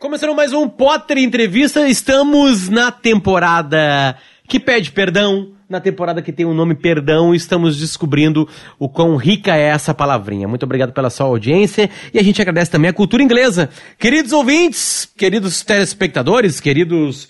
Começando mais um Potter Entrevista, estamos na temporada que pede perdão, na temporada que tem o nome Perdão, estamos descobrindo o quão rica é essa palavrinha. Muito obrigado pela sua audiência e a gente agradece também a cultura inglesa. Queridos ouvintes, queridos telespectadores, queridos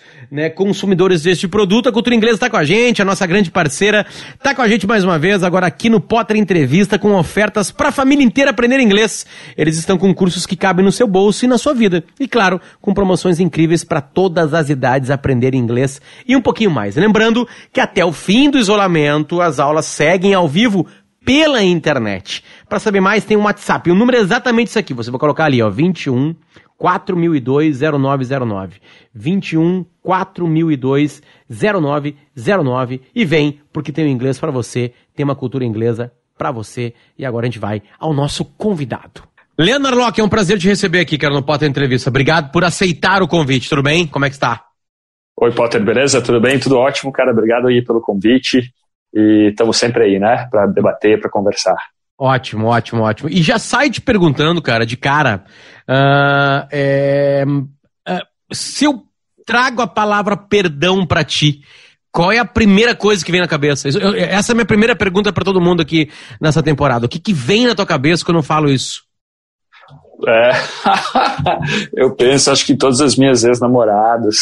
consumidores deste produto, a cultura inglesa está com a gente, a nossa grande parceira está com a gente mais uma vez, agora aqui no Potter Entrevista, com ofertas para a família inteira aprender inglês. Eles estão com cursos que cabem no seu bolso e na sua vida. E claro, com promoções incríveis para todas as idades aprender inglês e um pouquinho mais. Lembrando que até o fim do isolamento, as aulas seguem ao vivo pela internet. Para saber mais, tem um WhatsApp. O número é exatamente isso aqui. Você vai colocar ali, ó, 21 4002 0909. 21 4002 0909 e vem, porque tem o inglês para você, tem uma cultura inglesa para você. E agora a gente vai ao nosso convidado. Leandro Narlock, é um prazer te receber aqui, cara, no Potter Entrevista. Obrigado por aceitar o convite, tudo bem? Como é que está? Oi, Potter, beleza? Tudo bem? Tudo ótimo, cara. Obrigado aí pelo convite. E estamos sempre aí, né? Para debater, para conversar. Ótimo, ótimo, ótimo. E já sai te perguntando, cara, de cara, se eu trago a palavra perdão pra ti, qual é a primeira coisa que vem na cabeça? Essa é a minha primeira pergunta pra todo mundo aqui nessa temporada. O que vem na tua cabeça quando eu falo isso? Eu penso, acho que todas as minhas ex-namoradas.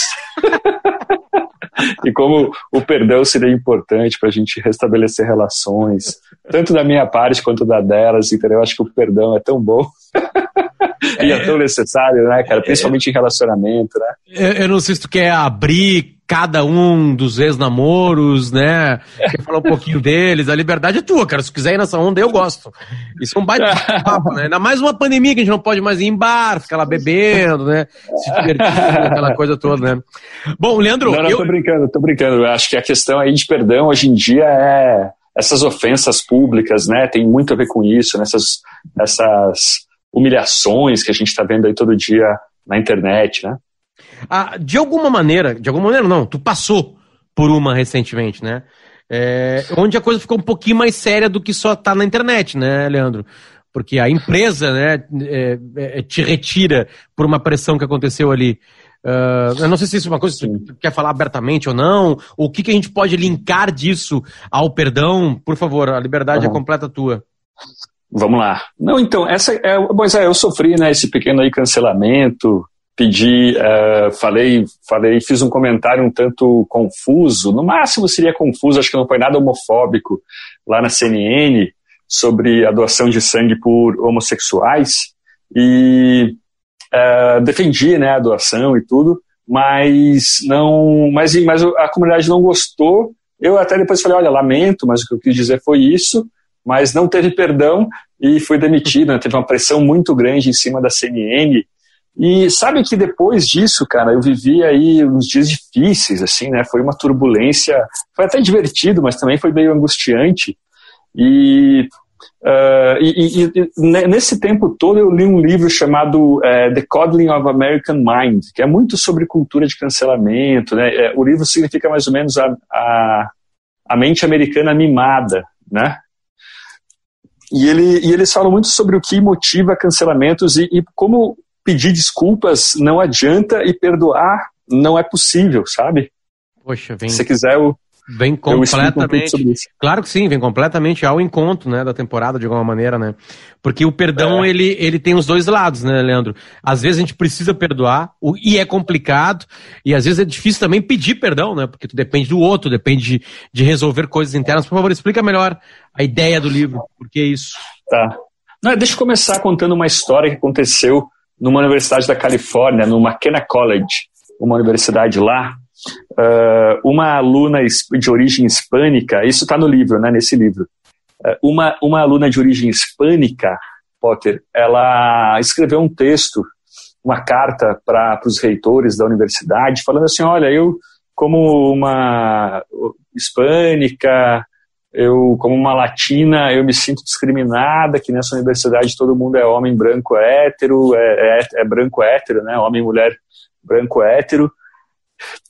E como o perdão seria importante para a gente restabelecer relações, tanto da minha parte quanto da delas, entendeu? Eu acho que o perdão é tão bom e é tão necessário, né, cara? Principalmente em relacionamento, né? Eu não sei se tu quer abrir cada um dos ex-namoros, né? Quer falar um pouquinho deles, a liberdade é tua, cara. Se tu quiser ir nessa onda, eu gosto. Isso é um baita papo, né? Ainda mais uma pandemia que a gente não pode mais ir em bar, ficar lá bebendo, né? Se divertir, aquela coisa toda, né? Bom, Leandro... Não, tô brincando. Eu acho que a questão aí de perdão hoje em dia é essas ofensas públicas, né? Tem muito a ver com isso, né? Essas humilhações que a gente está vendo aí todo dia na internet, né? De alguma maneira não, tu passou por uma recentemente, né? Onde a coisa ficou um pouquinho mais séria do que só tá na internet, né, Leandro? Porque a empresa, né, te retira por uma pressão que aconteceu ali. Eu não sei se isso é uma coisa que tu quer falar abertamente ou não, ou o que a gente pode linkar disso ao perdão. Por favor, a liberdade é completa tua. Vamos lá. Não, então, eu sofri, né, esse pequeno aí cancelamento. Fiz um comentário um tanto confuso, no máximo seria confuso, acho que não foi nada homofóbico, lá na CNN, sobre a doação de sangue por homossexuais, e defendi, né, a doação e tudo, mas a comunidade não gostou. Eu até depois falei, olha, lamento, mas o que eu quis dizer foi isso, mas não teve perdão e fui demitido, né, teve uma pressão muito grande em cima da CNN. E sabe que depois disso, cara, eu vivi aí uns dias difíceis, assim, né? Foi uma turbulência, foi até divertido, mas também foi meio angustiante. E nesse tempo todo eu li um livro chamado The Coddling of American Mind, que é muito sobre cultura de cancelamento, né? O livro significa mais ou menos a mente americana mimada, né? E eles falam muito sobre o que motiva cancelamentos e como pedir desculpas não adianta e perdoar não é possível, sabe? Poxa, se você quiser vem completamente, sobre isso. Claro que sim, vem completamente ao encontro, né, da temporada de alguma maneira, né? Porque o perdão, ele tem os dois lados, né, Leandro? Às vezes a gente precisa perdoar, e é complicado, e às vezes é difícil também pedir perdão, né? Porque tu depende do outro, depende de resolver coisas internas. Por favor, explica melhor a ideia do livro, por que isso? Tá. Não, deixa eu começar contando uma história que aconteceu numa universidade da Califórnia, no McKenna College, uma universidade lá. Uma aluna de origem hispânica, isso está no livro, né, nesse livro, uma aluna de origem hispânica, Potter, ela escreveu um texto, uma carta para os reitores da universidade, falando assim, olha, eu como uma hispânica, eu como uma latina, eu me sinto discriminada, que nessa universidade todo mundo é homem branco hétero, é branco hétero, né, homem e mulher branco hétero.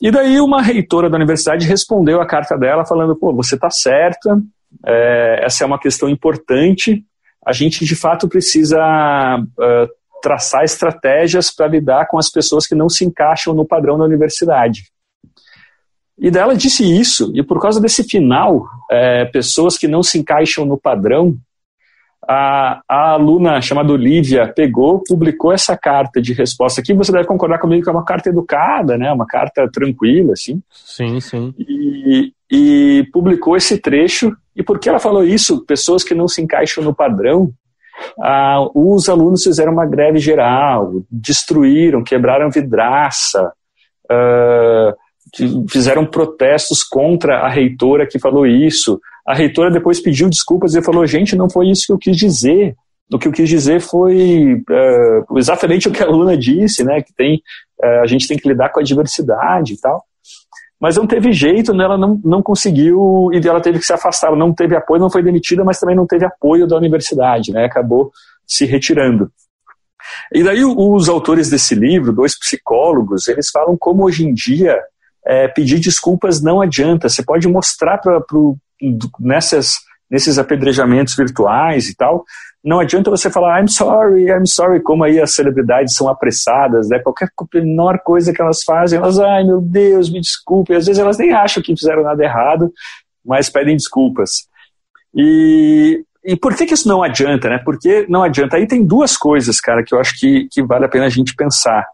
E daí uma reitora da universidade respondeu a carta dela falando, pô, você está certa, essa é uma questão importante, a gente de fato precisa traçar estratégias para lidar com as pessoas que não se encaixam no padrão da universidade. E daí ela disse isso, e por causa desse final, pessoas que não se encaixam no padrão, a aluna chamada Olivia pegou, publicou essa carta de resposta aqui. Você deve concordar comigo que é uma carta educada, né? Uma carta tranquila, assim. Sim, sim. E publicou esse trecho. E por que ela falou isso? Pessoas que não se encaixam no padrão, os alunos fizeram uma greve geral, destruíram, quebraram vidraça, fizeram protestos contra a reitora que falou isso. A reitora depois pediu desculpas e falou, gente, não foi isso que eu quis dizer. O que eu quis dizer foi exatamente o que a aluna disse, né, que a gente tem que lidar com a diversidade e tal. Mas não teve jeito, né, ela não conseguiu, e ela teve que se afastar. Ela não teve apoio, não foi demitida, mas também não teve apoio da universidade, né, acabou se retirando. E daí os autores desse livro, 2 psicólogos, eles falam como hoje em dia pedir desculpas não adianta. Você pode mostrar nesses apedrejamentos virtuais e tal, não adianta você falar I'm sorry, como aí as celebridades são apressadas, né? Qualquer menor coisa que elas fazem, elas, ai meu Deus, me desculpe, às vezes elas nem acham que fizeram nada errado, mas pedem desculpas. E por que isso não adianta, né? Porque não adianta. Aí tem 2 coisas, cara, que eu acho que vale a pena a gente pensar.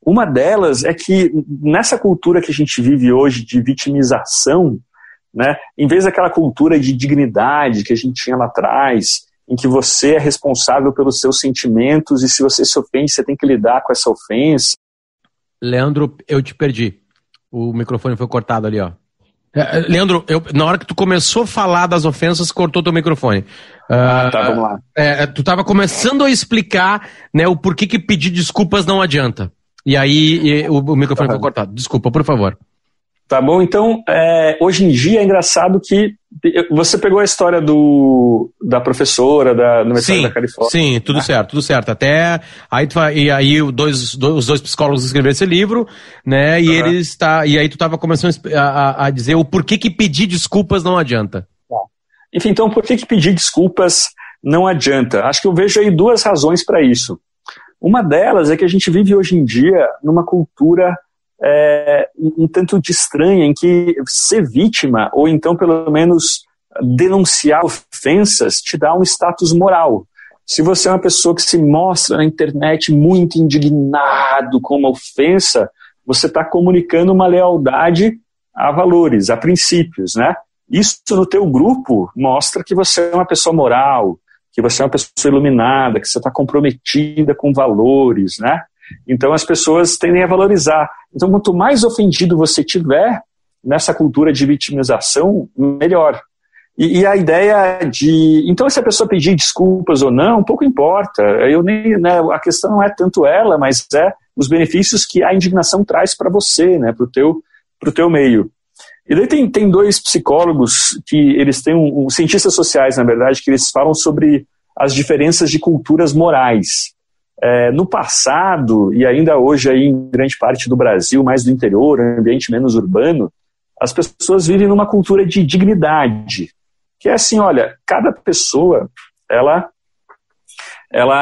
Uma delas é que nessa cultura que a gente vive hoje de vitimização, né, em vez daquela cultura de dignidade que a gente tinha lá atrás, em que você é responsável pelos seus sentimentos e se você se ofende, você tem que lidar com essa ofensa. Leandro, eu te perdi. O microfone foi cortado ali, ó. Leandro, na hora que tu começou a falar das ofensas, cortou teu microfone. Tá, vamos lá. Tu estava começando a explicar, né, o porquê que pedir desculpas não adianta. E aí o microfone foi cortado. Desculpa, por favor. Tá bom, então, hoje em dia é engraçado que você pegou a história da professora da Universidade da Califórnia. Sim, tudo certo. Até aí os dois psicólogos escreveram esse livro, né? E e aí tu estava começando a dizer o porquê que pedir desculpas não adianta. Enfim, então, por que pedir desculpas não adianta? Acho que eu vejo aí 2 razões para isso. Uma delas é que a gente vive hoje em dia numa cultura um tanto de estranha, em que ser vítima, ou então pelo menos denunciar ofensas, te dá um status moral. Se você é uma pessoa que se mostra na internet muito indignado com uma ofensa, você está comunicando uma lealdade a valores, a princípios, né? Isso no teu grupo mostra que você é uma pessoa moral, que você é uma pessoa iluminada, que você está comprometida com valores, né? Então as pessoas tendem a valorizar. Então quanto mais ofendido você tiver nessa cultura de vitimização, melhor. E a ideia de... Então se a pessoa pedir desculpas ou não, pouco importa. A questão não é tanto ela, mas os benefícios que a indignação traz para você, né? Pro teu meio. E daí tem 2 psicólogos que eles têm cientistas sociais, na verdade, que eles falam sobre as diferenças de culturas morais. No passado, e ainda hoje aí em grande parte do Brasil, mais do interior, um ambiente menos urbano, as pessoas vivem numa cultura de dignidade, que é assim, olha, cada pessoa, ela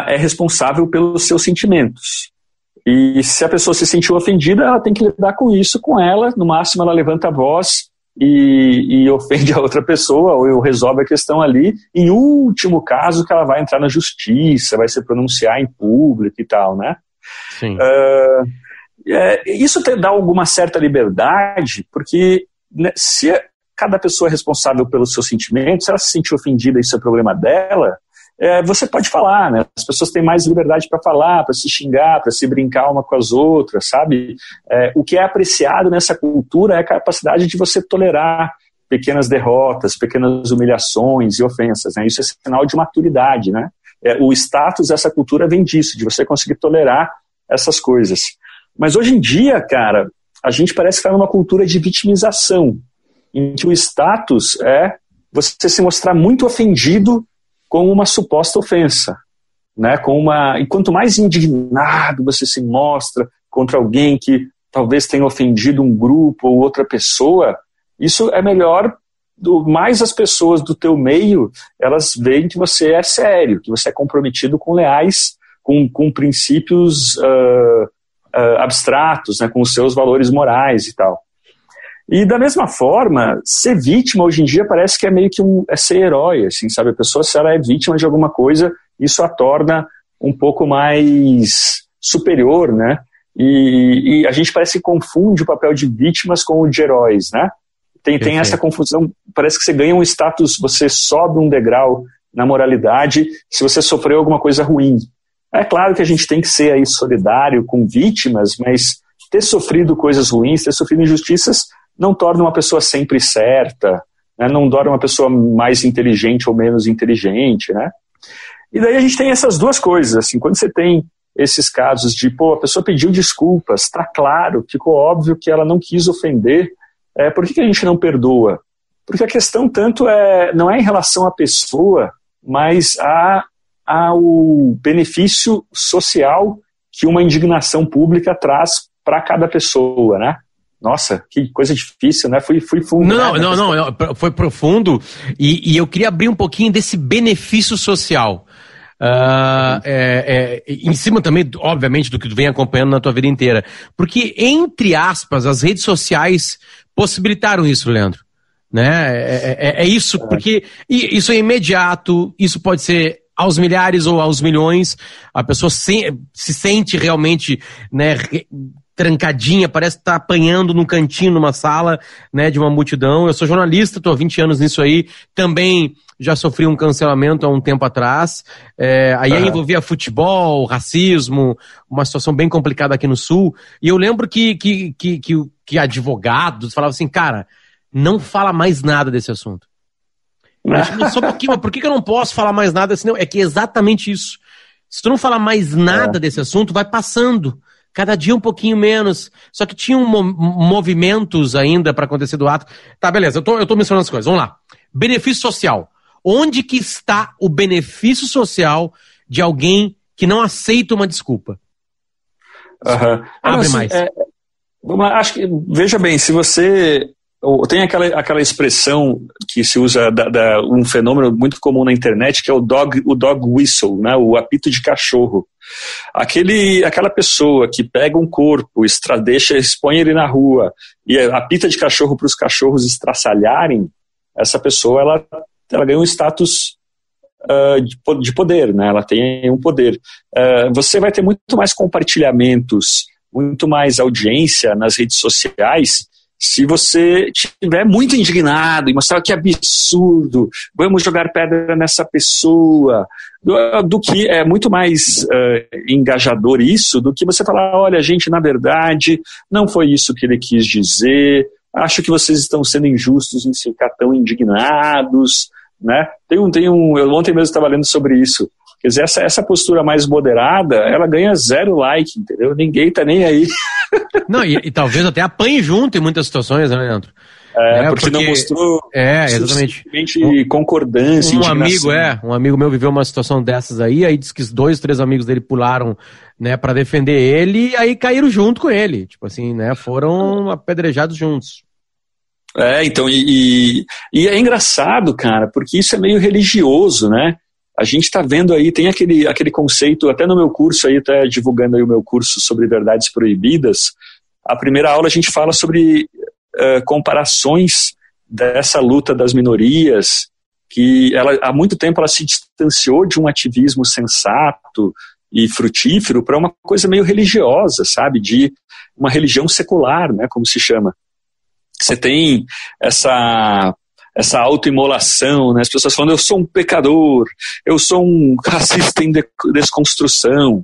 é responsável pelos seus sentimentos. E se a pessoa se sentiu ofendida, ela tem que lidar com isso com ela. No máximo ela levanta a voz e ofende a outra pessoa, ou resolve a questão ali. Em último caso, que ela vai entrar na justiça, vai se pronunciar em público e tal, né? Sim. Isso dá alguma certa liberdade, porque, né, se cada pessoa é responsável pelos seus sentimentos, se ela se sentir ofendida, isso é problema dela, você pode falar, né? As pessoas têm mais liberdade para falar, para se xingar, para se brincar uma com as outras, sabe? O que é apreciado nessa cultura é a capacidade de você tolerar pequenas derrotas, pequenas humilhações e ofensas, né? Isso é sinal de maturidade, né? O status dessa cultura vem disso, de você conseguir tolerar essas coisas. Mas hoje em dia, cara, a gente parece que está numa cultura de vitimização, em que o status é você se mostrar muito ofendido com uma suposta ofensa, né? E quanto mais indignado você se mostra contra alguém que talvez tenha ofendido um grupo ou outra pessoa, isso é melhor, mais as pessoas do teu meio, elas veem que você é sério, que você é comprometido com com princípios abstratos, né, com os seus valores morais e tal. E da mesma forma, ser vítima hoje em dia parece que é meio que ser herói, assim, sabe? A pessoa, se ela é vítima de alguma coisa, isso a torna um pouco mais superior, né? E a gente parece que confunde o papel de vítimas com o de heróis, né? Tem essa confusão, parece que você ganha um status, você sobe um degrau na moralidade se você sofreu alguma coisa ruim. É claro que a gente tem que ser aí solidário com vítimas, mas ter sofrido coisas ruins, ter sofrido injustiças, não torna uma pessoa sempre certa, né? Não torna uma pessoa mais inteligente ou menos inteligente, né? E daí a gente tem essas duas coisas, assim, quando você tem esses casos de, a pessoa pediu desculpas, está claro, ficou óbvio que ela não quis ofender, por que a gente não perdoa? Porque a questão tanto não é em relação à pessoa, mas ao benefício social que uma indignação pública traz para cada pessoa, né? Nossa, que coisa difícil, né? Fui fundo. Não, foi profundo. E eu queria abrir um pouquinho desse benefício social. Em cima também, obviamente, do que tu vem acompanhando na tua vida inteira. Porque, entre aspas, as redes sociais possibilitaram isso, Leandro. Né? Isso, porque isso é imediato, isso pode ser aos milhares ou aos milhões, a pessoa se sente realmente, né, trancadinha, parece estar apanhando num cantinho, numa sala, né, de uma multidão. Eu sou jornalista, estou há 20 anos nisso aí, também já sofri um cancelamento há um tempo atrás, aí envolvia futebol, racismo, uma situação bem complicada aqui no Sul, e eu lembro que advogados falavam assim, cara, não fala mais nada desse assunto. Mas só um pouquinho, mas por que eu não posso falar mais nada assim? Não, é que é exatamente isso. Se tu não falar mais nada desse assunto, vai passando. Cada dia um pouquinho menos. Só que tinham movimentos ainda para acontecer do ato. Tá, beleza, eu tô mencionando as coisas. Vamos lá. Benefício social. Onde que está o benefício social de alguém que não aceita uma desculpa? Abre mais. Acho que, veja bem, se você... Tem aquela expressão que se usa, um fenômeno muito comum na internet, que é o dog whistle, né? O apito de cachorro. Aquela pessoa que pega um corpo, expõe ele na rua e apita de cachorro para os cachorros estraçalharem, essa pessoa ela ganha um status de poder, né? Ela tem um poder. Você vai ter muito mais compartilhamentos, muito mais audiência nas redes sociais se você estiver muito indignado e mostrar que absurdo, vamos jogar pedra nessa pessoa, do que é muito mais engajador isso, do que você falar, olha, gente, na verdade, não foi isso que ele quis dizer, acho que vocês estão sendo injustos em ficar tão indignados, né? Eu ontem mesmo estava lendo sobre isso. Quer dizer, essa postura mais moderada, ela ganha 0 like, entendeu? Ninguém tá nem aí. Não, e talvez até apanhe junto em muitas situações, né, Leandro? Porque não mostrou exatamente. Concordância, um amigo meu viveu uma situação dessas aí diz que 2, 3 amigos dele pularam, né, pra defender ele, e aí caíram junto com ele, tipo assim, né, foram apedrejados juntos. Então, e é engraçado, cara, porque isso é meio religioso, né? A gente está vendo aí, tem aquele conceito, até no meu curso aí, até divulgando aí o meu curso sobre verdades proibidas, a primeira aula a gente fala sobre comparações dessa luta das minorias, que há muito tempo ela se distanciou de um ativismo sensato e frutífero para uma coisa meio religiosa, sabe, de uma religião secular, né, como se chama. Você tem essa autoimolação, né? As pessoas falando, eu sou um pecador, eu sou um racista em desconstrução,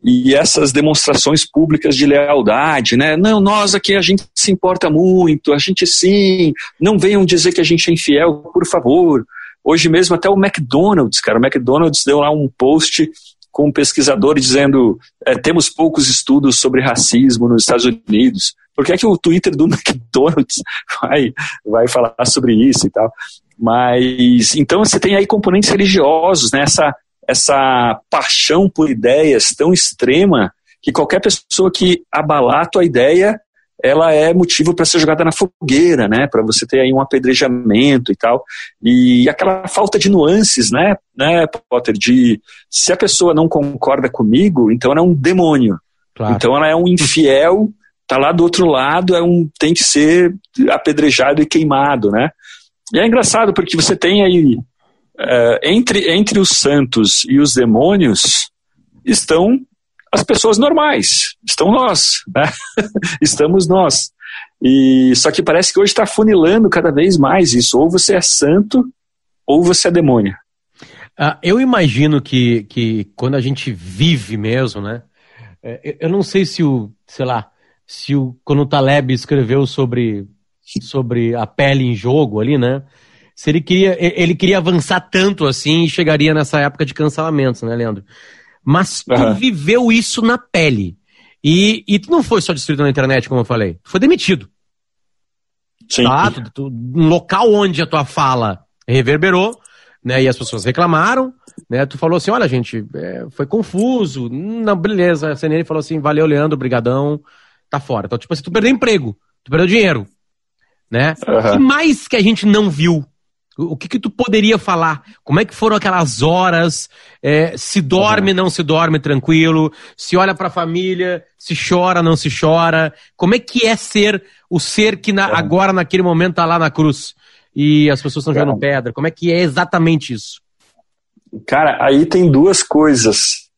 e essas demonstrações públicas de lealdade, né? Não, nós aqui a gente se importa muito, a gente sim, não venham dizer que a gente é infiel, por favor. Hoje mesmo até o McDonald's, cara, o McDonald's deu lá um post com um pesquisador dizendo, temos poucos estudos sobre racismo nos Estados Unidos. Por que é que o Twitter do McDonald's vai falar sobre isso e tal? Mas, então você tem aí componentes religiosos, né? Essa paixão por ideias tão extrema que qualquer pessoa que abalar a tua ideia, ela é motivo para ser jogada na fogueira, né? Para você ter aí um apedrejamento e tal. E aquela falta de nuances, né, Potter, de se a pessoa não concorda comigo, então ela é um demônio. Claro. Então ela é um infiel, tá lá do outro lado, tem que ser apedrejado e queimado, né? E é engraçado porque você tem aí, entre os santos e os demônios, estão as pessoas normais, estão nós, né? Estamos nós. E só que parece que hoje está funilando cada vez mais isso, ou você é santo, ou você é demônio. Eu imagino que quando a gente vive mesmo, né? Eu não sei se quando o Taleb escreveu sobre a pele em jogo ali, né? Se ele queria avançar tanto assim e chegaria nessa época de cancelamentos, né, Leandro? Mas tu viveu isso na pele. E tu não foi só destruído na internet, como eu falei. Tu foi demitido. Sim. Tá? Um local onde a tua fala reverberou, né? E as pessoas reclamaram, né? Tu falou assim, olha, gente, foi confuso. Não, beleza. A CNN falou assim, valeu, Leandro, brigadão, tá fora. Então, tipo assim, tu perdeu emprego, tu perdeu dinheiro, né? O que mais que a gente não viu? O que tu poderia falar? Como é que foram aquelas horas? Se dorme, não se dorme tranquilo? Se olha pra família? Se chora, não se chora? Como é que é ser o ser que agora, naquele momento, tá lá na cruz? E as pessoas estão jogando pedra? Como é que é exatamente isso? Cara, aí tem duas coisas.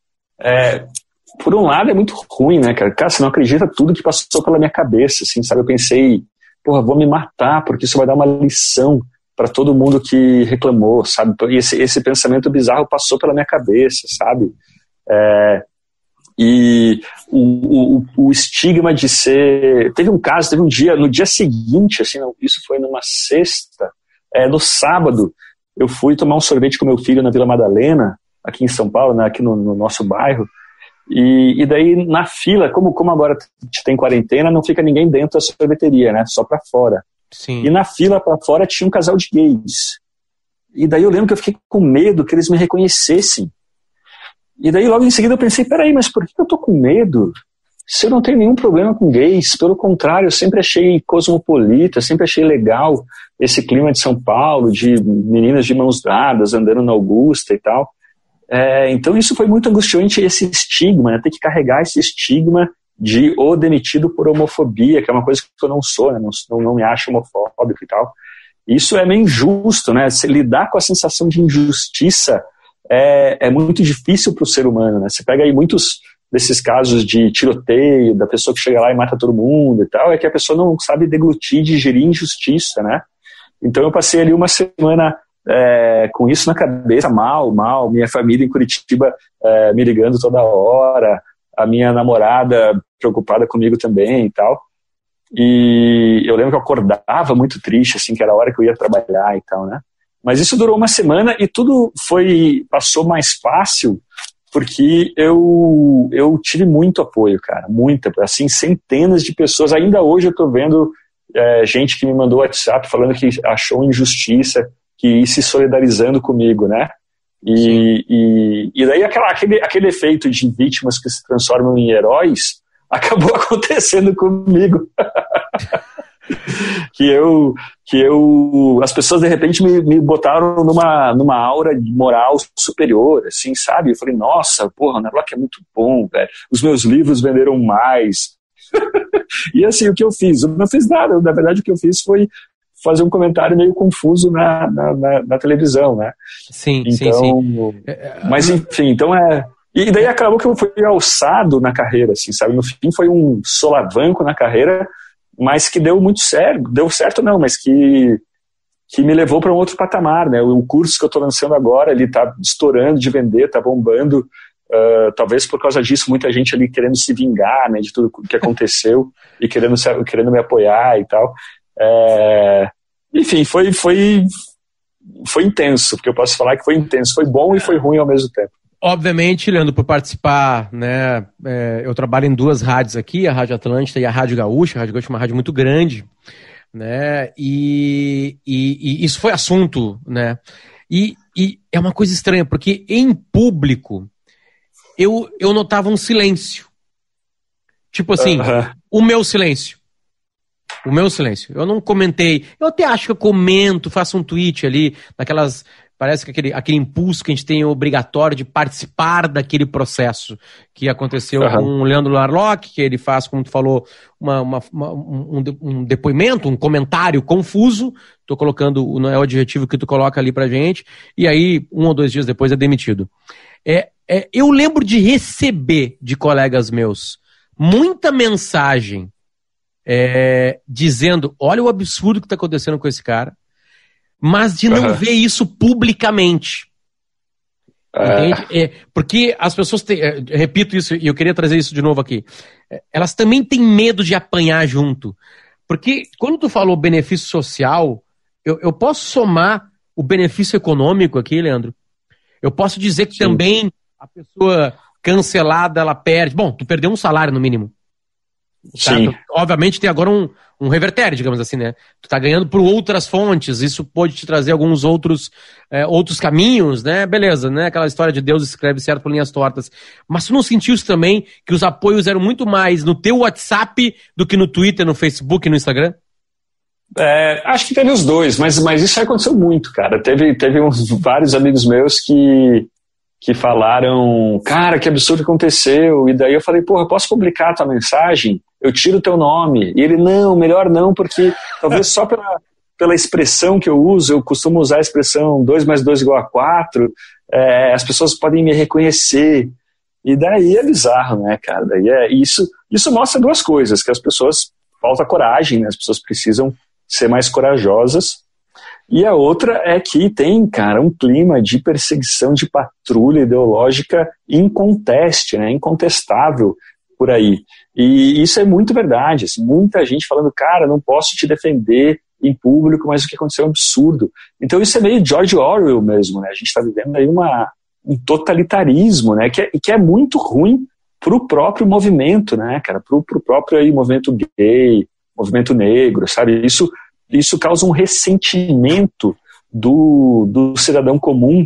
Por um lado, é muito ruim, né, cara? Cara, você não acredita tudo que passou pela minha cabeça, assim, sabe? Eu pensei, vou me matar, porque isso vai dar uma lição para todo mundo que reclamou, sabe? E esse pensamento bizarro passou pela minha cabeça, sabe? E o estigma de ser... Teve um dia, no dia seguinte, assim, isso foi numa sexta, no sábado, eu fui tomar um sorvete com meu filho na Vila Madalena, aqui em São Paulo, né, aqui no nosso bairro, e daí na fila, como agora tem quarentena, não fica ninguém dentro da sorveteria, né? Só para fora. Sim. E na fila para fora tinha um casal de gays. E daí eu lembro que eu fiquei com medo que eles me reconhecessem. E daí logo em seguida eu pensei, peraí, mas por que eu tô com medo? Se eu não tenho nenhum problema com gays, pelo contrário, eu sempre achei cosmopolita, sempre achei legal esse clima de São Paulo, de meninas de mãos dadas, andando na Augusta e tal. Então isso foi muito angustiante, esse estigma, né? Ter que carregar esse estigma de demitido por homofobia, que é uma coisa que eu não sou, né? Não me acho homofóbico e tal. Isso é meio injusto, né? Se lidar com a sensação de injustiça é muito difícil para o ser humano, né? Você pega aí muitos desses casos de tiroteio, da pessoa que chega lá e mata todo mundo e tal, é que a pessoa não sabe deglutir, digerir injustiça, né? Então eu passei ali uma semana com isso na cabeça, mal, minha família em Curitiba me ligando toda hora, a minha namorada preocupada comigo também e tal. E eu lembro que eu acordava muito triste, assim, que era a hora que eu ia trabalhar e tal, né? Mas isso durou uma semana e tudo passou mais fácil porque eu tive muito apoio, cara, assim, centenas de pessoas. Ainda hoje eu tô vendo gente que me mandou WhatsApp falando que achou injustiça, que ir se solidarizando comigo, né? E daí aquele efeito de vítimas que se transformam em heróis acabou acontecendo comigo. As pessoas de repente me botaram numa aura moral superior, assim, sabe? Eu falei, nossa, porra, o Narlock é muito bom, velho. Os meus livros venderam mais. E assim, o que eu fiz? Eu não fiz nada, na verdade o que eu fiz foi fazer um comentário meio confuso na televisão, né? Sim, então, sim. Mas enfim, então E daí acabou que eu fui alçado na carreira, assim, sabe? No fim foi um solavanco na carreira, mas que deu muito certo. Deu certo não, mas que me levou para um outro patamar, né? O curso que eu estou lançando agora, ele está estourando de vender, está bombando. Talvez por causa disso, muita gente ali querendo se vingar, né, de tudo que aconteceu e querendo me apoiar e tal. Enfim, foi intenso, porque eu posso falar que foi intenso. Foi bom e foi ruim ao mesmo tempo. Obviamente, Leandro, por participar, né, eu trabalho em duas rádios aqui, a Rádio Atlântida e a Rádio Gaúcha. A Rádio Gaúcha é uma rádio muito grande, né, e isso foi assunto, né, e é uma coisa estranha, porque em público eu notava um silêncio, tipo assim, o meu silêncio, O meu silêncio. Eu não comentei. Eu até acho que eu comento, faço um tweet ali, naquelas... Parece que aquele impulso que a gente tem obrigatório de participar daquele processo que aconteceu com o Leandro Larlock, que ele faz, como tu falou, um depoimento, um comentário confuso. Estou colocando, não é o adjetivo que tu coloca ali pra gente, e aí 1 ou 2 dias depois é demitido. Eu lembro de receber de colegas meus muita mensagem dizendo, olha o absurdo que está acontecendo com esse cara, mas de não ver isso publicamente. Entende? Porque as pessoas repito isso, e eu queria trazer isso de novo aqui, elas também têm medo de apanhar junto. Porque quando tu falou benefício social, eu posso somar o benefício econômico aqui, Leandro? Eu posso dizer que também a pessoa cancelada, ela perde. Bom, tu perdeu um salário no mínimo. Sim. Tá? Obviamente tem agora um revertério, digamos assim, né? Tu tá ganhando por outras fontes, isso pode te trazer alguns outros caminhos, né? Beleza, né? Aquela história de Deus escreve certo por linhas tortas. Mas tu não sentiu isso também, que os apoios eram muito mais no teu WhatsApp do que no Twitter, no Facebook e no Instagram? Acho que teve os dois, mas isso aconteceu muito, cara. Teve vários amigos meus que falaram, cara, que absurdo aconteceu, e daí eu falei, porra, eu posso publicar a tua mensagem? Eu tiro o teu nome. E ele, não, melhor não, porque talvez só pela expressão que eu uso, eu costumo usar a expressão 2 mais 2 igual a 4, as pessoas podem me reconhecer. E daí é bizarro, né, cara? Daí isso mostra 2 coisas, que as pessoas, falta coragem, né? As pessoas precisam ser mais corajosas. E a outra é que tem, cara, um clima de perseguição de patrulha ideológica inconteste, né, incontestável por aí. E isso é muito verdade. Assim, muita gente falando, cara, não posso te defender em público, mas o que aconteceu é um absurdo. Então isso é meio George Orwell mesmo, né? A gente está vivendo aí um totalitarismo, né, que é muito ruim para o próprio movimento, né, cara, para o próprio aí, movimento gay, movimento negro, sabe? Isso causa um ressentimento do cidadão comum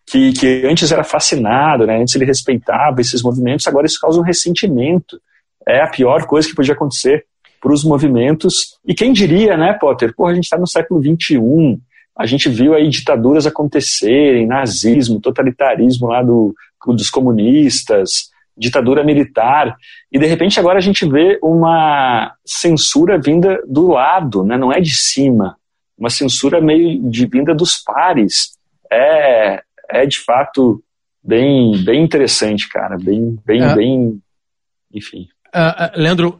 que antes era fascinado, né? Antes ele respeitava esses movimentos, agora isso causa um ressentimento. É a pior coisa que podia acontecer para os movimentos. E quem diria, né, Potter? Porra, a gente está no século XXI, a gente viu aí ditaduras acontecerem, nazismo, totalitarismo lá dos comunistas, ditadura militar, e de repente agora a gente vê uma censura vinda do lado, né? Não é de cima, uma censura meio vinda dos pares. É de fato bem interessante, cara, bem, enfim. Leandro,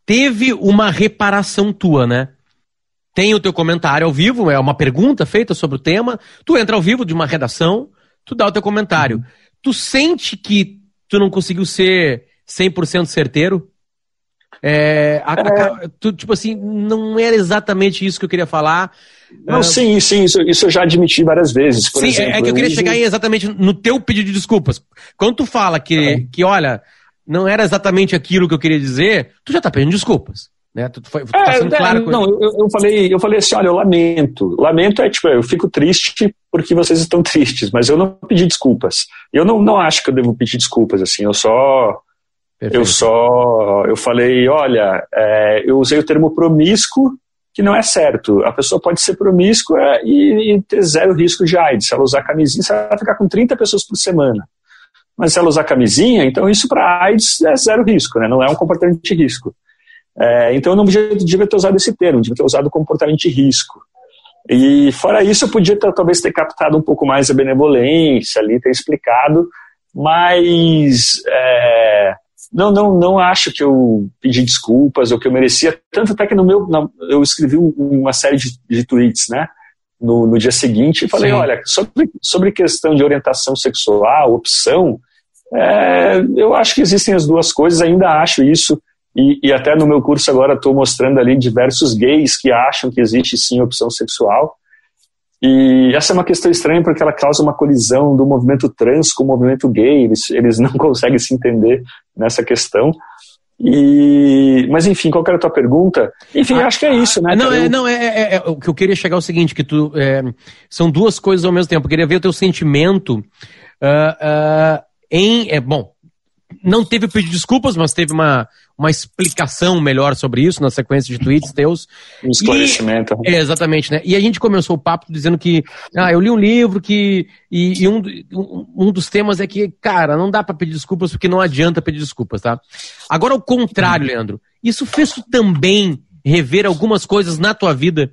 teve uma reparação tua, né? Tem o teu comentário ao vivo, é uma pergunta feita sobre o tema, tu entra ao vivo de uma redação, tu dá o teu comentário. Tu sente que tu não conseguiu ser 100% certeiro? Tipo assim, não era exatamente isso que eu queria falar. Não, sim, isso eu já admiti várias vezes. Por exemplo, é que eu queria chegar exatamente no teu pedido de desculpas. Quando tu fala que olha, não era exatamente aquilo que eu queria dizer, tu já tá pedindo desculpas. Né? Tu tá sendo claro com eu falei assim, olha, eu lamento. Lamento é tipo, eu fico triste porque vocês estão tristes, mas eu não pedi desculpas. Eu não acho que eu devo pedir desculpas, assim, eu falei, olha, eu usei o termo promíscuo, que não é certo. A pessoa pode ser promíscua e ter 0 risco de AIDS. Se ela usar camisinha, ela vai ficar com 30 pessoas por semana. Mas se ela usar camisinha, então isso para AIDS é 0 risco, né? Não é um comportamento de risco. Então eu não devia ter usado esse termo, devia ter usado comportamento de risco. E fora isso eu podia talvez ter captado um pouco mais a benevolência ali, ter explicado, mas não acho que eu pedi desculpas ou que eu merecia, tanto até que eu escrevi uma série de tweets, né, no dia seguinte e falei, sim, olha, sobre questão de orientação sexual, opção, eu acho que existem as duas coisas, ainda acho isso. E até no meu curso agora estou mostrando ali diversos gays que acham que existe sim opção sexual. E essa é uma questão estranha porque ela causa uma colisão do movimento trans com o movimento gay. Eles não conseguem se entender nessa questão. Mas enfim, qual que era a tua pergunta? Enfim, acho que é isso, né? O que eu queria chegar é o seguinte, que são duas coisas ao mesmo tempo. Eu queria ver o teu sentimento não teve pedido de desculpas, mas teve uma explicação melhor sobre isso na sequência de tweets teus. Um esclarecimento. Exatamente, né? E a gente começou o papo dizendo que eu li um livro e um dos temas é que, cara, não dá pra pedir desculpas porque não adianta pedir desculpas, tá? Agora, ao contrário, Leandro, isso fez tu também rever algumas coisas na tua vida?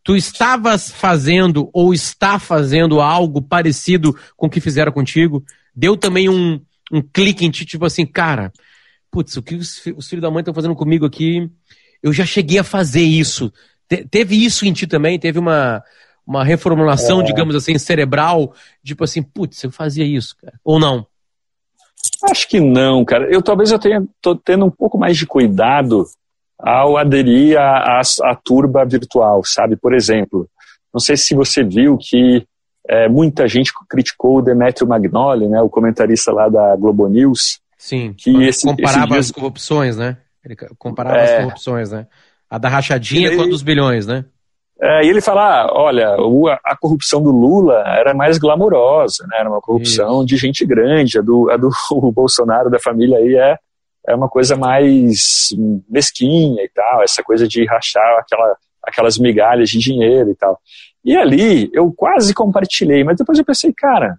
Tu estavas fazendo ou está fazendo algo parecido com o que fizeram contigo? Deu também um clique em ti, tipo assim, cara, putz, o que os filhos da mãe estão fazendo comigo aqui, eu já cheguei a fazer isso. Teve isso em ti também? Teve uma reformulação, digamos assim, cerebral, tipo assim, putz, eu fazia isso, cara. Ou não? Acho que não, cara. Talvez eu tô tendo um pouco mais de cuidado ao aderir à turba virtual, sabe? Por exemplo, não sei se você viu que muita gente criticou o Demetrio Magnoli, né, o comentarista lá da Globo News. Sim, que comparava as corrupções, né? Ele comparava as corrupções, né? A da rachadinha com a dos bilhões, né? E ele fala, olha, a corrupção do Lula era mais glamurosa, né? Era uma corrupção de gente grande, a do Bolsonaro, da família aí é uma coisa mais mesquinha e tal, essa coisa de rachar aquelas migalhas de dinheiro e tal. E ali eu quase compartilhei, mas depois eu pensei, cara,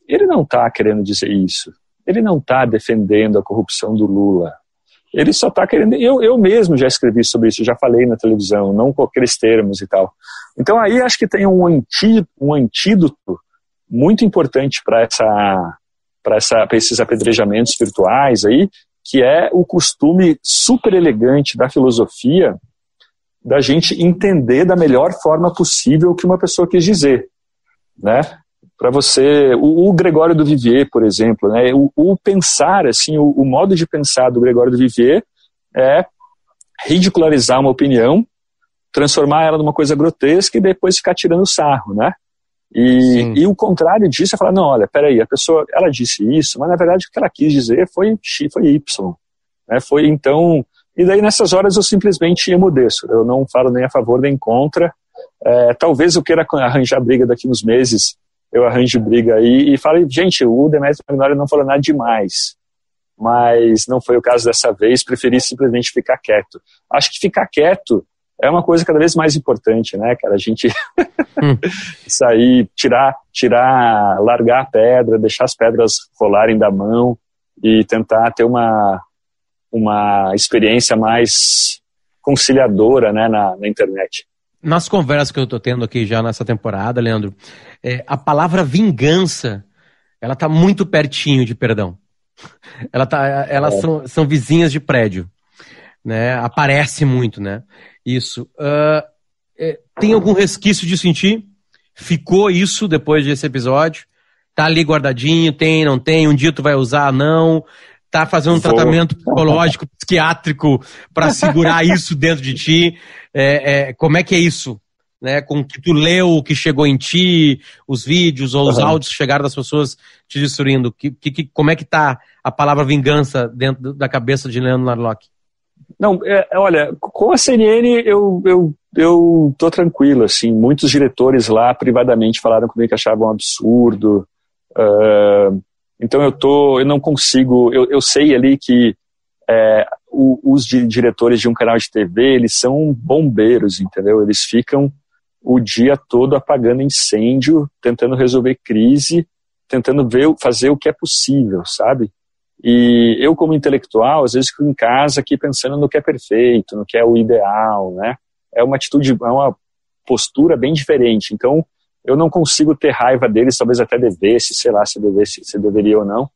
ele não está querendo dizer isso. Ele não está defendendo a corrupção do Lula. Ele só está querendo... Eu mesmo já escrevi sobre isso, já falei na televisão, não com aqueles termos e tal. Então aí acho que tem um antídoto muito importante para esses apedrejamentos virtuais aí, que é o costume super elegante da filosofia da gente entender da melhor forma possível o que uma pessoa quis dizer, né? Para você, o Gregório do Vivier, por exemplo, né? O pensar, assim, o modo de pensar do Gregório do Vivier é ridicularizar uma opinião, transformar ela numa coisa grotesca e depois ficar tirando sarro, né? E o contrário disso é falar, não, olha, peraí, a pessoa, ela disse isso, mas na verdade o que ela quis dizer foi X, foi Y, né? Então, e daí nessas horas eu simplesmente emudeço, eu não falo nem a favor nem contra, talvez eu queira arranjar briga daqui uns meses, eu arranjo briga aí e falo, gente, o Demetrio Magnoli não falou nada demais, mas não foi o caso dessa vez, preferi simplesmente ficar quieto. Acho que ficar quieto é uma coisa cada vez mais importante, né, cara? A gente sair, largar a pedra, deixar as pedras rolarem da mão e tentar ter uma experiência mais conciliadora, né, na internet. Nas conversas que eu tô tendo aqui já nessa temporada, Leandro, a palavra vingança, ela tá muito pertinho de perdão. Elas são vizinhas de prédio, né? Aparece muito, né? Isso. Tem algum resquício disso em ti? Ficou isso depois desse episódio? Tá ali guardadinho, tem, não tem? Um dia tu vai usar, não? Tá fazendo um tratamento psicológico, psiquiátrico para segurar isso dentro de ti? Como é que é isso? Né? Com o que tu leu, o que chegou em ti, os vídeos ou os áudios que chegaram das pessoas te destruindo? Como é que tá a palavra vingança dentro da cabeça de Leandro Narlock? Não, olha, com a CNN eu tô tranquilo, assim, muitos diretores lá privadamente falaram comigo que achavam um absurdo, então eu não consigo, eu sei ali que os diretores de um canal de TV, eles são bombeiros, entendeu? Eles ficam o dia todo apagando incêndio, tentando resolver crise, tentando fazer o que é possível, sabe? E eu, como intelectual, às vezes fico em casa aqui pensando no que é perfeito, no que é o ideal, né? É uma postura bem diferente. Então, eu não consigo ter raiva deles, talvez até devesse, sei lá se deveria ou não.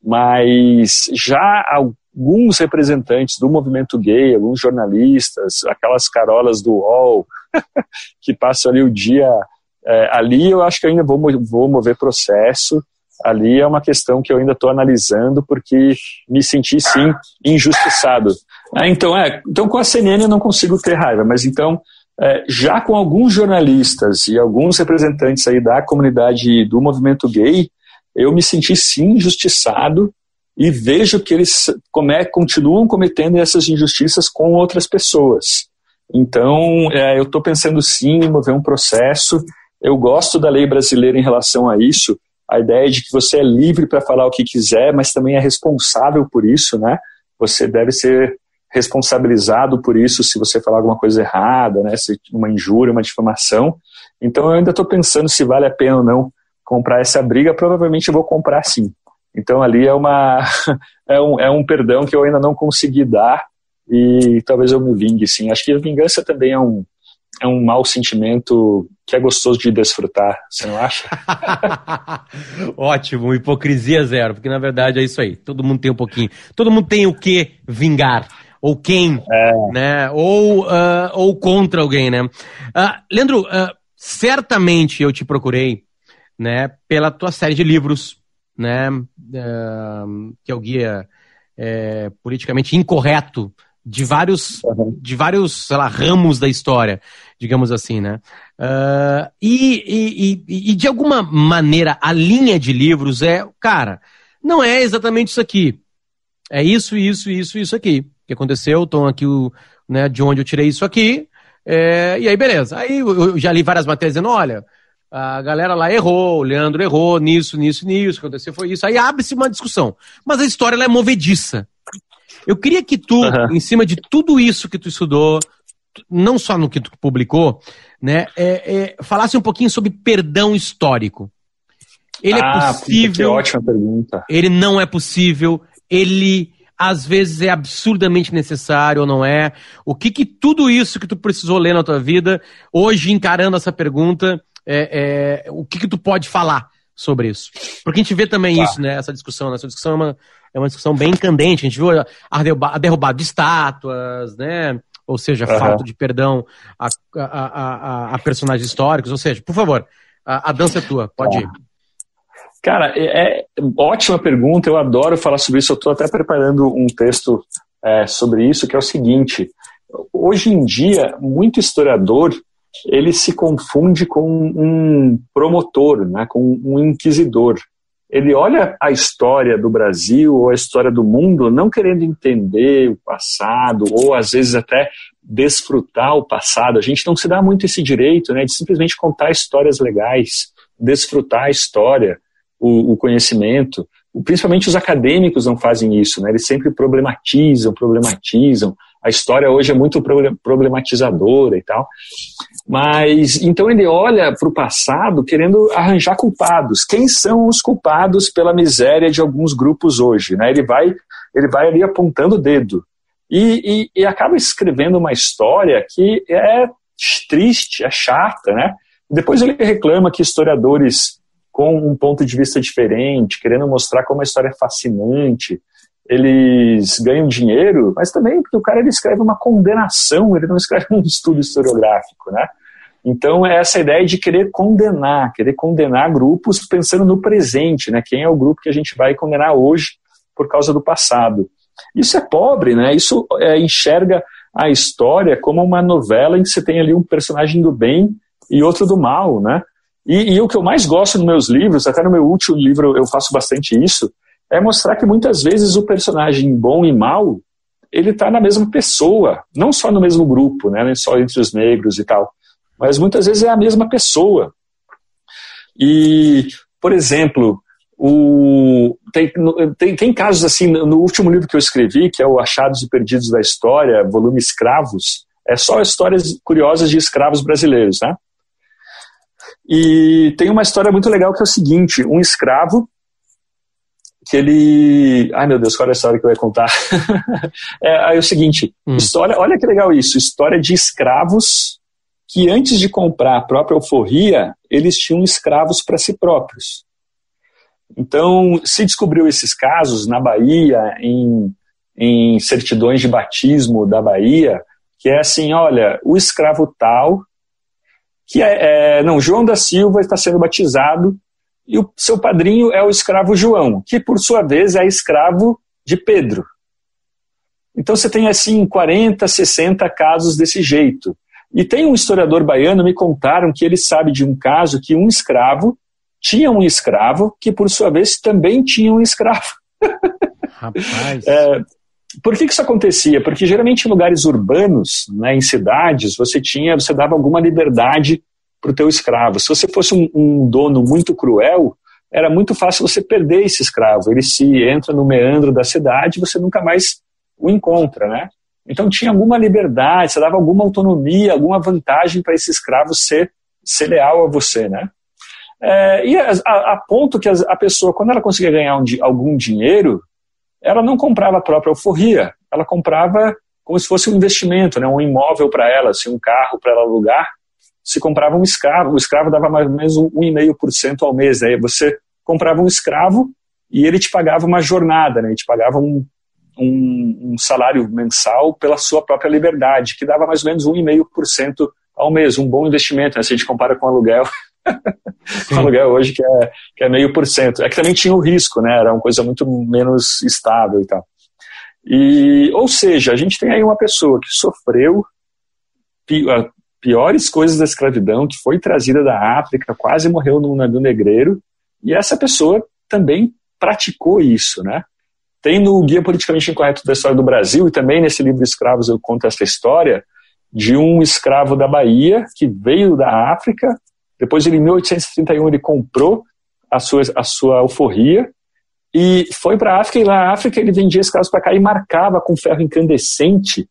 Mas já alguns representantes do movimento gay, alguns jornalistas, aquelas carolas do UOL, que passam ali o dia... ali eu acho que eu ainda vou mover processo. Ali é uma questão que eu ainda estou analisando, porque me senti, sim, injustiçado. Então, com a CNN eu não consigo ter raiva, mas então, já com alguns jornalistas e alguns representantes aí da comunidade do movimento gay, eu me senti, sim, injustiçado e vejo que eles continuam cometendo essas injustiças com outras pessoas. Então, eu estou pensando, sim, em mover um processo. Eu gosto da lei brasileira em relação a isso, a ideia de que você é livre para falar o que quiser, mas também é responsável por isso, né? você deve ser responsabilizado por isso se você falar alguma coisa errada, né, se uma injúria, uma difamação. Então eu ainda estou pensando se vale a pena ou não comprar essa briga. Provavelmente eu vou comprar sim. Então ali é um perdão que eu ainda não consegui dar e talvez eu me vingue sim. Acho que a vingança também é um mau sentimento que é gostoso de desfrutar, você não acha? Ótimo, hipocrisia zero, porque na verdade é isso aí, todo mundo tem um pouquinho, todo mundo tem o que vingar, ou quem, né, ou contra alguém, né. Leandro, certamente eu te procurei, né, pela tua série de livros, né, que é o Guia Politicamente Incorreto, de vários, sei lá, ramos da história, digamos assim, né? E de alguma maneira a linha de livros cara, não é exatamente isso aqui. É isso aqui que aconteceu, estão aqui, né, de onde eu tirei isso aqui, e aí beleza. Aí eu já li várias matérias dizendo, olha, a galera lá errou, o Leandro errou, nisso, aconteceu, foi isso. Aí abre-se uma discussão. Mas a história ela é movediça. Eu queria que tu, em cima de tudo isso que tu estudou, não só no que tu publicou, né, falasse um pouquinho sobre perdão histórico. Ele é possível? Que ótima pergunta. Ele não é possível? Ele, às vezes, é absurdamente necessário ou não é? O que tudo isso que tu precisou ler na tua vida, hoje, encarando essa pergunta, o que tu pode falar sobre isso? Porque a gente vê também isso, né, essa discussão. Essa discussão é uma discussão bem candente. A gente viu a derrubada de estátuas, né? Ou seja, falta de perdão a personagens históricos. Ou seja, por favor, a dança é tua, pode ir. Cara, ótima pergunta, eu adoro falar sobre isso. Eu estou até preparando um texto sobre isso, que é o seguinte: hoje em dia, muito historiador ele se confunde com um promotor, né, com um inquisidor. Ele olha a história do Brasil ou a história do mundo não querendo entender o passado ou às vezes até desfrutar o passado. A gente não se dá muito esse direito, né, de simplesmente contar histórias legais, desfrutar a história, o conhecimento. Principalmente os acadêmicos não fazem isso, né? Eles sempre problematizam. A história hoje é muito problematizadora e tal. Mas, então ele olha para o passado querendo arranjar culpados. Quem são os culpados pela miséria de alguns grupos hoje, né? Ele vai ali apontando o dedo. E acaba escrevendo uma história que é triste, é chata, né? Depois ele reclama que historiadores com um ponto de vista diferente, querendo mostrar como a história é fascinante, eles ganham dinheiro, mas também porque o cara ele escreve uma condenação, ele não escreve um estudo historiográfico, né? Então é essa ideia de querer condenar grupos pensando no presente, né? Quem é o grupo que a gente vai condenar hoje por causa do passado? Isso é pobre, né? Isso enxerga a história como uma novela em que você tem ali um personagem do bem e outro do mal, né? E o que eu mais gosto nos meus livros, até no meu último livro eu faço bastante isso, é mostrar que muitas vezes o personagem bom e mal, ele está na mesma pessoa, não só no mesmo grupo, né, nem só entre os negros e tal, mas muitas vezes é a mesma pessoa. E, por exemplo, tem casos assim, no último livro que eu escrevi, que é o Achados e Perdidos da História, volume Escravos, é só histórias curiosas de escravos brasileiros, né? E tem uma história muito legal que é o seguinte: um escravo que ele... Ai meu Deus, qual é a história que eu ia contar? É o seguinte, história, olha que legal isso, história de escravos que antes de comprar a própria alforria, eles tinham escravos para si próprios. Então, se descobriu esses casos na Bahia, em certidões de batismo da Bahia, que é assim, olha, o escravo tal... que João da Silva está sendo batizado e o seu padrinho é o escravo João, que por sua vez é escravo de Pedro. Então você tem assim 40, 60 casos desse jeito. E tem um historiador baiano, me contaram que ele sabe de um caso que um escravo tinha um escravo que por sua vez também tinha um escravo. Rapaz... Por que isso acontecia? Porque geralmente em lugares urbanos, né, em cidades, você dava alguma liberdade para o teu escravo. Se você fosse um dono muito cruel, era muito fácil você perder esse escravo. Ele se entra no meandro da cidade e você nunca mais o encontra, né? Então tinha alguma liberdade, você dava alguma autonomia, alguma vantagem para esse escravo ser leal a você, né? E a ponto que a pessoa, quando ela conseguia ganhar algum dinheiro, ela não comprava a própria alforria, ela comprava como se fosse um investimento, né? Um imóvel para ela, assim, um carro para ela alugar, se comprava um escravo, o escravo dava mais ou menos 1,5% ao mês, aí você comprava um escravo e ele te pagava uma jornada, né? Ele te pagava um salário mensal pela sua própria liberdade, que dava mais ou menos 1,5% ao mês, um bom investimento, né? Se a gente compara com aluguel, com aluguel hoje que é 0,5%. É que também tinha o risco, né? Era uma coisa muito menos estável e tal. Ou seja, a gente tem aí uma pessoa que sofreu piores coisas da escravidão, que foi trazida da África, quase morreu num navio negreiro, e essa pessoa também praticou isso, né? Tem no Guia Politicamente Incorreto da História do Brasil, e também nesse livro Escravos eu conto essa história, de um escravo da Bahia, que veio da África, depois em 1831 ele comprou a sua alforria, e foi para a África, e lá na África ele vendia escravos para cá e marcava com ferro incandescente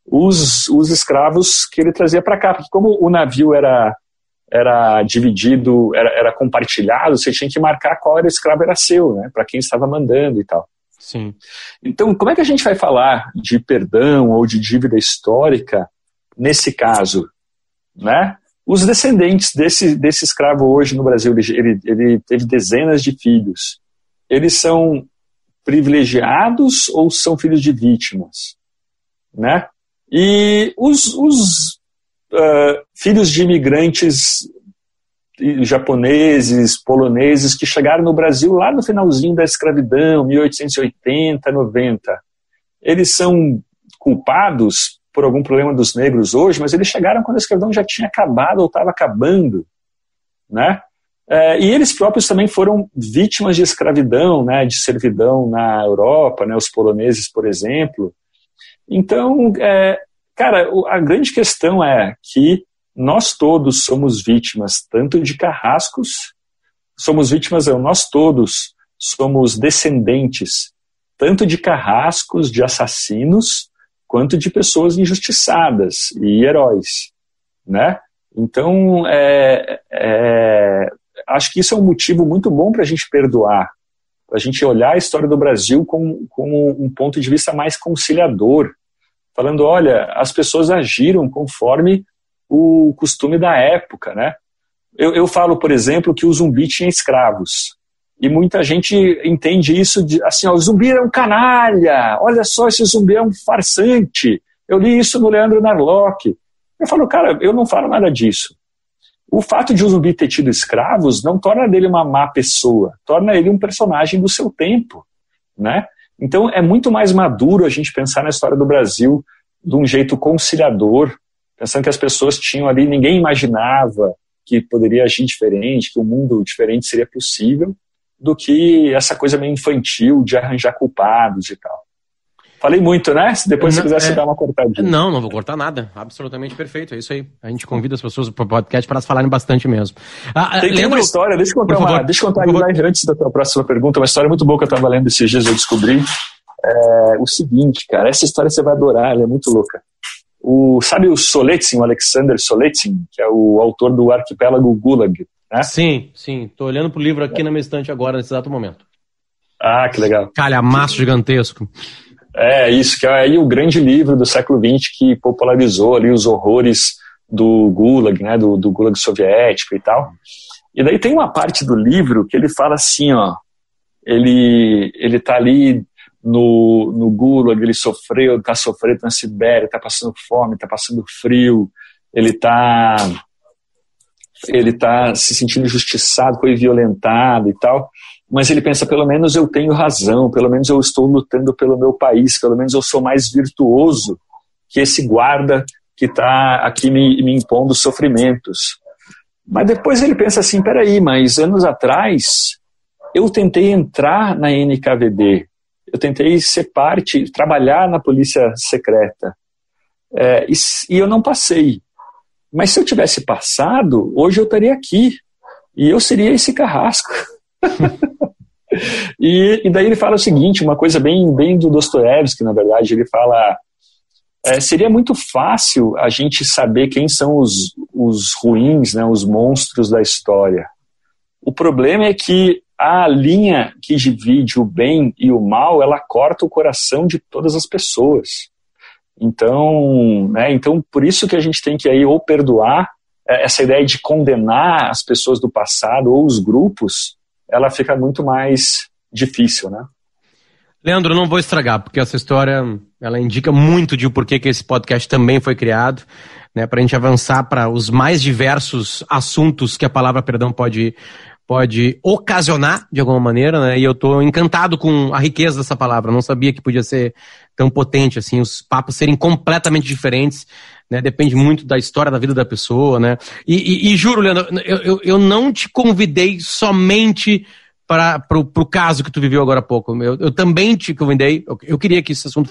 os escravos que ele trazia para cá, porque como o navio era dividido, era compartilhado, você tinha que marcar qual era o escravo era seu, né, para quem estava mandando e tal. Sim. Então, como é que a gente vai falar de perdão ou de dívida histórica nesse caso, né? Os descendentes desse escravo hoje no Brasil, ele teve dezenas de filhos. Eles são privilegiados ou são filhos de vítimas, né? E os filhos de imigrantes japoneses, poloneses, que chegaram no Brasil lá no finalzinho da escravidão, 1880, 90, eles são culpados por algum problema dos negros hoje, mas eles chegaram quando a escravidão já tinha acabado ou estava acabando, né? E eles próprios também foram vítimas de escravidão, né, de servidão na Europa, né, os poloneses, por exemplo. Então, cara, a grande questão é que nós todos somos vítimas tanto de carrascos, nós todos somos descendentes tanto de carrascos, de assassinos, quanto de pessoas injustiçadas e heróis, né? Então, acho que isso é um motivo muito bom para a gente perdoar, para a gente olhar a história do Brasil com um ponto de vista mais conciliador, falando, olha, as pessoas agiram conforme o costume da época, né? Eu falo, por exemplo, que o Zumbi tinha escravos, e muita gente entende isso assim, ó, o Zumbi é um canalha, olha só, esse Zumbi é um farsante, eu li isso no Leandro Narlock. Eu falo, cara, eu não falo nada disso. O fato de o Zumbi ter tido escravos não torna dele uma má pessoa, torna ele um personagem do seu tempo, né? Então é muito mais maduro a gente pensar na história do Brasil de um jeito conciliador, pensando que as pessoas tinham ali, ninguém imaginava que poderia agir diferente, que um mundo diferente seria possível, do que essa coisa meio infantil de arranjar culpados e tal. Falei muito, né? Se depois você quiser se dar uma cortadinha. Não vou cortar nada. Absolutamente perfeito, é isso aí. A gente convida as pessoas para o podcast para elas falarem bastante mesmo. Tem uma história, deixa eu contar antes da tua próxima pergunta, uma história muito boa que eu estava lendo esses dias, eu descobri. O seguinte, cara, essa história você vai adorar, ela é muito louca. Sabe o Solzhenitsyn, o Alexander Solzhenitsyn, que é o autor do Arquipélago Gulag, né? Sim. Tô olhando pro livro aqui na minha estante agora, nesse exato momento. Ah, que legal. Calhamaço gigantesco. Isso, que é aí o grande livro do século XX que popularizou ali os horrores do Gulag, né, do Gulag soviético e tal. E daí tem uma parte do livro que ele fala assim, ó, ele tá ali no Gulag, ele tá sofrendo na Sibéria, tá passando fome, tá passando frio, ele tá se sentindo injustiçado, foi violentado e tal, mas ele pensa, pelo menos eu tenho razão, pelo menos eu estou lutando pelo meu país, pelo menos eu sou mais virtuoso que esse guarda que está aqui me impondo sofrimentos. Mas depois ele pensa assim, peraí, mas anos atrás eu tentei entrar na NKVD, eu tentei ser parte, trabalhar na polícia secreta, e eu não passei. Mas se eu tivesse passado, hoje eu estaria aqui, e eu seria esse carrasco. E daí ele fala o seguinte, uma coisa bem do Dostoiévski, na verdade, ele fala, seria muito fácil a gente saber quem são os ruins, né, os monstros da história. O problema é que a linha que divide o bem e o mal, ela corta o coração de todas as pessoas. Então, por isso que a gente tem que aí ou perdoar, essa ideia de condenar as pessoas do passado ou os grupos, ela fica muito mais difícil, né? Leandro, não vou estragar, porque essa história, ela indica muito de o porquê que esse podcast também foi criado, né, para a gente avançar para os mais diversos assuntos que a palavra perdão pode ocasionar, de alguma maneira, né, e eu estou encantado com a riqueza dessa palavra, não sabia que podia ser tão potente, assim, os papos serem completamente diferentes, né, depende muito da história da vida da pessoa, né, e juro, Leandro, eu não te convidei somente pro caso que tu viveu agora há pouco. Eu também te convidei, eu queria que esse assunto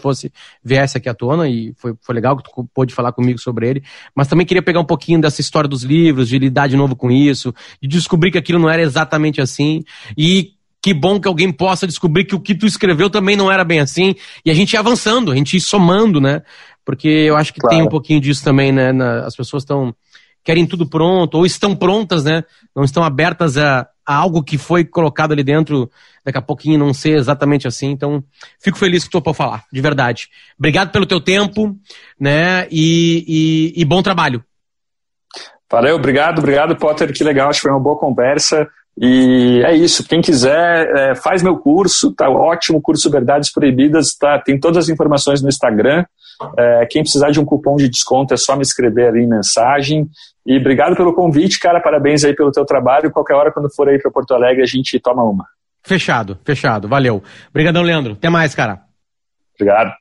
viesse aqui à tona, e foi legal que tu pôde falar comigo sobre ele, mas também queria pegar um pouquinho dessa história dos livros, de lidar de novo com isso, de descobrir que aquilo não era exatamente assim, e que bom que alguém possa descobrir que o que tu escreveu também não era bem assim, e a gente ir avançando, a gente ir somando, né, porque eu acho que tem um pouquinho disso também, né, as pessoas querem tudo pronto, ou estão prontas, né, não estão abertas a algo que foi colocado ali dentro, daqui a pouquinho não ser exatamente assim. Então, fico feliz que tu topou falar, de verdade. Obrigado pelo teu tempo, né, e bom trabalho. Valeu, obrigado, Potter, que legal, acho que foi uma boa conversa, e é isso, quem quiser, faz meu curso, tá ótimo, curso Verdades Proibidas, tem todas as informações no Instagram, quem precisar de um cupom de desconto é só me escrever ali em mensagem, e obrigado pelo convite, cara, parabéns aí pelo teu trabalho, qualquer hora quando for aí para Porto Alegre a gente toma uma. Fechado, valeu. Obrigadão, Leandro, até mais, cara. Obrigado.